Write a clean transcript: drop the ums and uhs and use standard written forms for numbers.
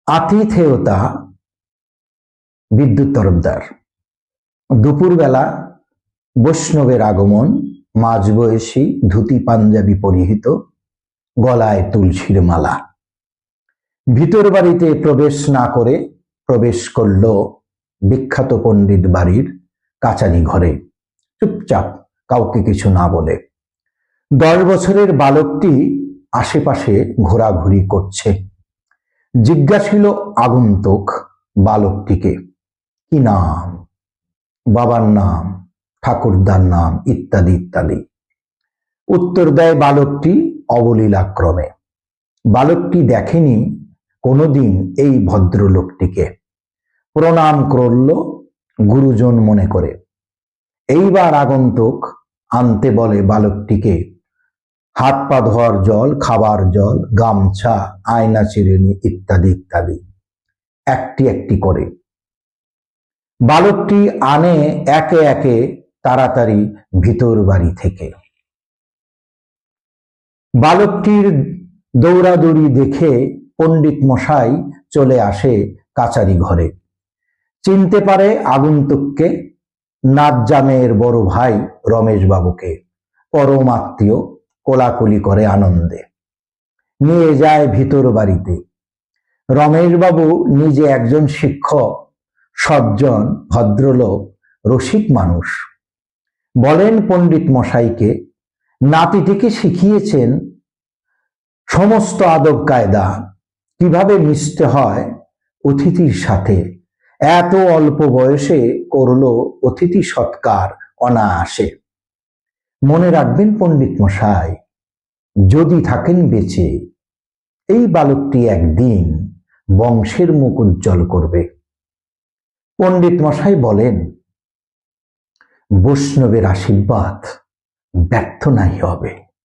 আতিথেয়তা বিদ্যুৎ তরফদার। দুপুরবেলা বৈষ্ণবের আগমন, মাঝবয়সী ধুতি পাঞ্জাবি পরিহিত, গলায় তুলসীর মালা। ভিতর বাড়িতে প্রবেশ না করে প্রবেশ করল বিখ্যাত পণ্ডিত বাড়ির কাচারি ঘরে, চুপচাপ, কাউকে কিছু না বলে। 10 বছরের বালকটি আশেপাশে ঘোরাঘুরি করছে। জিজ্ঞাসিল আগন্তুক বালকটিকে, কি নাম, বাবার নাম, ঠাকুরদার নাম, ইত্যাদি ইত্যাদি। উত্তর দেয় বালকটি অবলীলাক্রমে। বালকটি দেখেনি কোনোদিন এই ভদ্রলোকটিকে, প্রণাম করল গুরুজন মনে করে। এইবার আগন্তুক আনতে বলে বালকটিকে হাত পা ধোয়ার জল, খাবার জল, গামছা, আয়না চিরুনি ইত্যাদি ইত্যাদি, একটি একটি করে। বালকটি আনে একে একে তাড়াতাড়ি ভিতর বাড়ি থেকে। বালকটির দৌড়াদৌড়ি দেখে পণ্ডিত মশাই চলে আসে কাচারি ঘরে। চিনতে পারে আগন্তুককে, নাতজামের বড় ভাই রমেশ বাবুকে। পরম আত্মীয়, কোলাকুলি করে আনন্দে নিয়ে যায় ভিতর বাড়িতে। রমেশবাবু নিজে একজন শিক্ষক, সজ্জন, ভদ্রলোক, রসিক মানুষ। বলেন পণ্ডিত মশাইকে নাতিটিকে শিখিয়েছেন সমস্ত আদব কায়দা, কিভাবে মিশতে হয় অতিথির সাথে। এত অল্প বয়সে করল অতিথি সৎকার অনায়াসে। মনে রাখবেন পণ্ডিত মশাই, যদি থাকেন বেঁচে, এই বালকটি একদিন বংশের মুখ উজ্জ্বল করবে। পণ্ডিত মশাই বলেন, বৈষ্ণবের আশীর্বাদ ব্যর্থ নাই হবে।